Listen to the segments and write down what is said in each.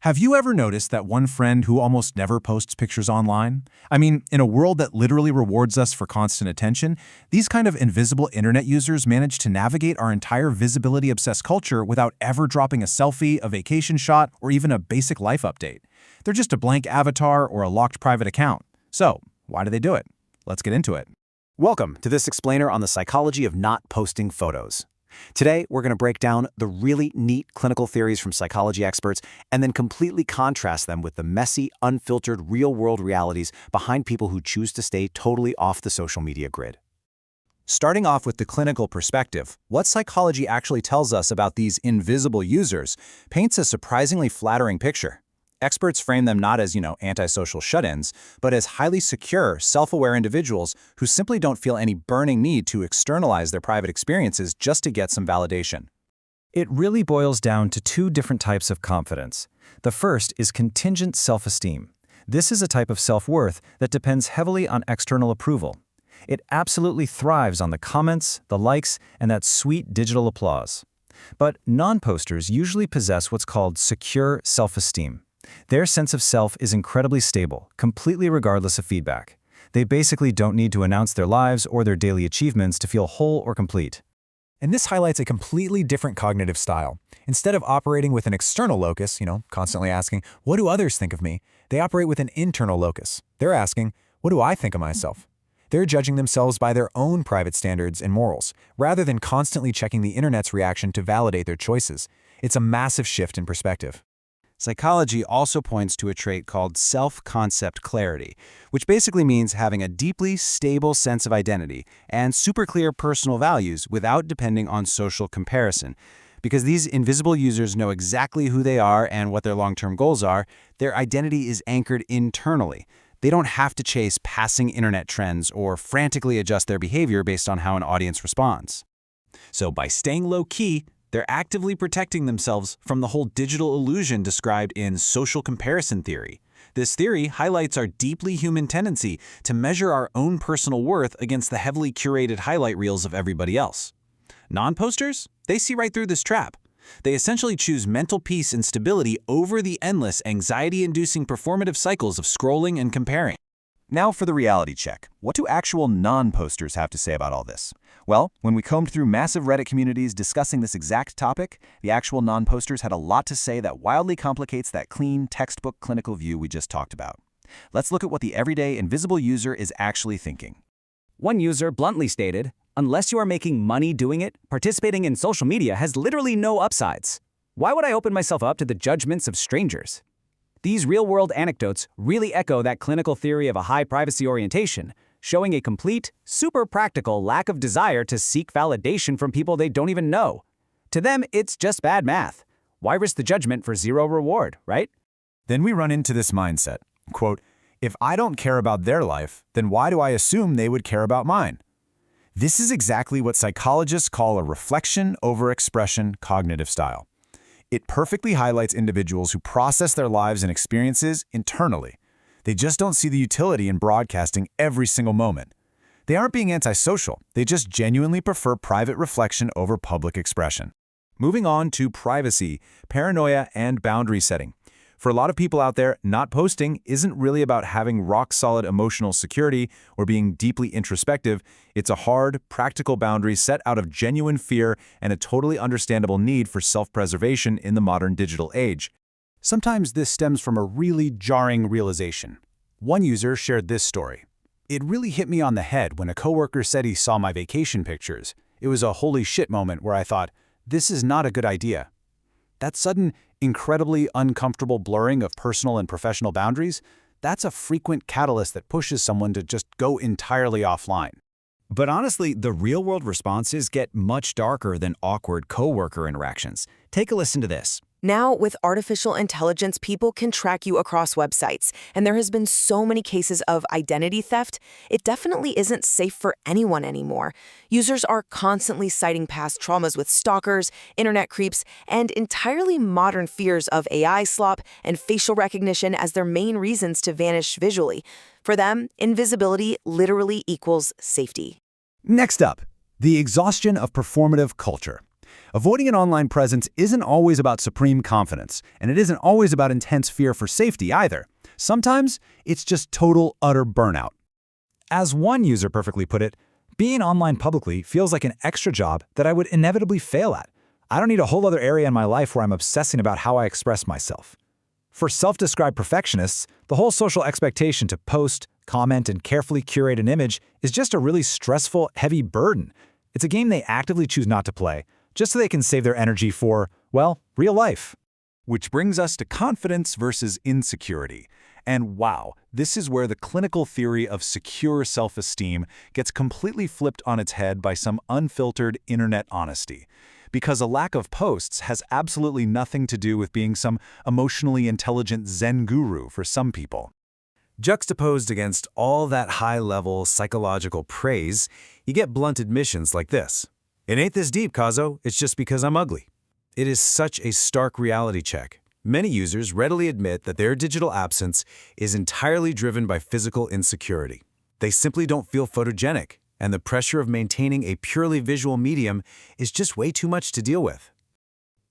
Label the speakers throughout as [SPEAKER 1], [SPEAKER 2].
[SPEAKER 1] Have you ever noticed that one friend who almost never posts pictures online? I mean, in a world that literally rewards us for constant attention, these kind of invisible internet users manage to navigate our entire visibility-obsessed culture without ever dropping a selfie, a vacation shot, or even a basic life update. They're just a blank avatar or a locked private account. So, why do they do it? Let's get into it.
[SPEAKER 2] Welcome to this explainer on the psychology of not posting photos. Today, we're going to break down the really neat clinical theories from psychology experts and then completely contrast them with the messy, unfiltered, real-world realities behind people who choose to stay totally off the social media grid.
[SPEAKER 1] Starting off with the clinical perspective, what psychology actually tells us about these invisible users paints a surprisingly flattering picture. Experts frame them not as, antisocial shut-ins, but as highly secure, self-aware individuals who simply don't feel any burning need to externalize their private experiences just to get some validation.
[SPEAKER 3] It really boils down to two different types of confidence. The first is contingent self-esteem. This is a type of self-worth that depends heavily on external approval. It absolutely thrives on the comments, the likes, and that sweet digital applause. But non-posters usually possess what's called secure self-esteem. Their sense of self is incredibly stable, completely regardless of feedback. They basically don't need to announce their lives or their daily achievements to feel whole or complete.
[SPEAKER 4] And this highlights a completely different cognitive style. Instead of operating with an external locus, constantly asking, what do others think of me? They operate with an internal locus. They're asking, what do I think of myself? They're judging themselves by their own private standards and morals, rather than constantly checking the internet's reaction to validate their choices. It's a massive shift in perspective.
[SPEAKER 1] Psychology also points to a trait called self-concept clarity, which basically means having a deeply stable sense of identity and super clear personal values without depending on social comparison. Because these invisible users know exactly who they are and what their long-term goals are, their identity is anchored internally. They don't have to chase passing internet trends or frantically adjust their behavior based on how an audience responds. So by staying low-key, they're actively protecting themselves from the whole digital illusion described in social comparison theory. This theory highlights our deeply human tendency to measure our own personal worth against the heavily curated highlight reels of everybody else. Non-posters? They see right through this trap. They essentially choose mental peace and stability over the endless, anxiety-inducing performative cycles of scrolling and comparing.
[SPEAKER 5] Now for the reality check. What do actual non-posters have to say about all this? Well, when we combed through massive Reddit communities discussing this exact topic, the actual non-posters had a lot to say that wildly complicates that clean, textbook clinical view we just talked about. Let's look at what the everyday invisible user is actually thinking.
[SPEAKER 6] One user bluntly stated, "Unless you are making money doing it, participating in social media has literally no upsides. Why would I open myself up to the judgments of strangers?" These real-world anecdotes really echo that clinical theory of a high privacy orientation, showing a complete, super practical lack of desire to seek validation from people they don't even know. To them, it's just bad math. Why risk the judgment for zero reward, right?
[SPEAKER 4] Then we run into this mindset. Quote, if I don't care about their life, then why do I assume they would care about mine? This is exactly what psychologists call a reflection over expression cognitive style. It perfectly highlights individuals who process their lives and experiences internally. They just don't see the utility in broadcasting every single moment. They aren't being antisocial. They just genuinely prefer private reflection over public expression. Moving on to privacy, paranoia, and boundary setting. For a lot of people out there, not posting isn't really about having rock-solid emotional security or being deeply introspective. It's a hard, practical boundary set out of genuine fear and a totally understandable need for self-preservation in the modern digital age. Sometimes this stems from a really jarring realization. One user shared this story. It really hit me on the head when a coworker said he saw my vacation pictures. It was a holy shit moment where I thought, this is not a good idea. That sudden, incredibly uncomfortable blurring of personal and professional boundaries, that's a frequent catalyst that pushes someone to just go entirely offline.
[SPEAKER 3] But honestly, the real-world responses get much darker than awkward coworker interactions. Take a listen to this.
[SPEAKER 7] Now, with artificial intelligence, people can track you across websites, and there has been so many cases of identity theft, it definitely isn't safe for anyone anymore. Users are constantly citing past traumas with stalkers, internet creeps, and entirely modern fears of AI slop and facial recognition as their main reasons to vanish visually. For them, invisibility literally equals safety.
[SPEAKER 4] Next up, the exhaustion of performative culture.
[SPEAKER 1] Avoiding an online presence isn't always about supreme confidence, and it isn't always about intense fear for safety either. Sometimes it's just total, utter burnout.
[SPEAKER 3] As one user perfectly put it, being online publicly feels like an extra job that I would inevitably fail at. I don't need a whole other area in my life where I'm obsessing about how I express myself. For self-described perfectionists, the whole social expectation to post, comment, and carefully curate an image is just a really stressful, heavy burden. It's a game they actively choose not to play, just so they can save their energy for, well, real life.
[SPEAKER 5] Which brings us to confidence versus insecurity. And wow, this is where the clinical theory of secure self-esteem gets completely flipped on its head by some unfiltered internet honesty. Because a lack of posts has absolutely nothing to do with being some emotionally intelligent Zen guru for some people.
[SPEAKER 1] Juxtaposed against all that high-level psychological praise, you get blunt admissions like this. It ain't this deep, Kazo, it's just because I'm ugly. It is such a stark reality check. Many users readily admit that their digital absence is entirely driven by physical insecurity. They simply don't feel photogenic, and the pressure of maintaining a purely visual medium is just way too much to deal with.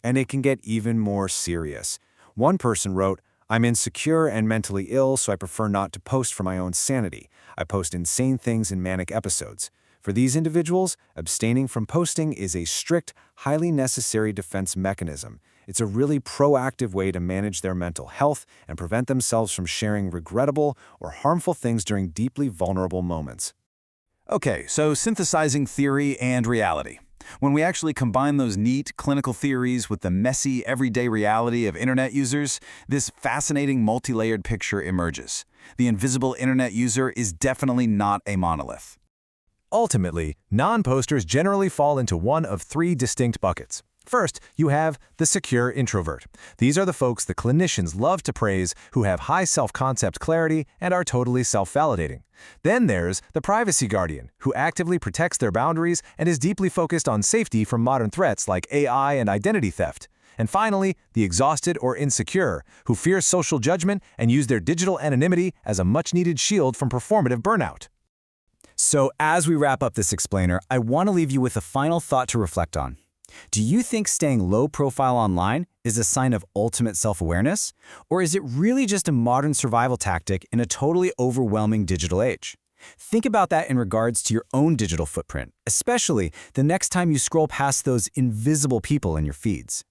[SPEAKER 1] And it can get even more serious. One person wrote, "I'm insecure and mentally ill, so I prefer not to post for my own sanity. I post insane things in manic episodes." For these individuals, abstaining from posting is a strict, highly necessary defense mechanism. It's a really proactive way to manage their mental health and prevent themselves from sharing regrettable or harmful things during deeply vulnerable moments.
[SPEAKER 5] Okay, so synthesizing theory and reality. When we actually combine those neat clinical theories with the messy, everyday reality of internet users, this fascinating multi-layered picture emerges. The invisible internet user is definitely not a monolith.
[SPEAKER 1] Ultimately, non-posters generally fall into one of three distinct buckets. First, you have the secure introvert. These are the folks the clinicians love to praise who have high self-concept clarity and are totally self-validating. Then there's the privacy guardian, who actively protects their boundaries and is deeply focused on safety from modern threats like AI and identity theft. And finally, the exhausted or insecure, who fear social judgment and use their digital anonymity as a much-needed shield from performative burnout.
[SPEAKER 2] So as we wrap up this explainer, I want to leave you with a final thought to reflect on. Do you think staying low profile online is a sign of ultimate self-awareness? Or is it really just a modern survival tactic in a totally overwhelming digital age? Think about that in regards to your own digital footprint, especially the next time you scroll past those invisible people in your feeds.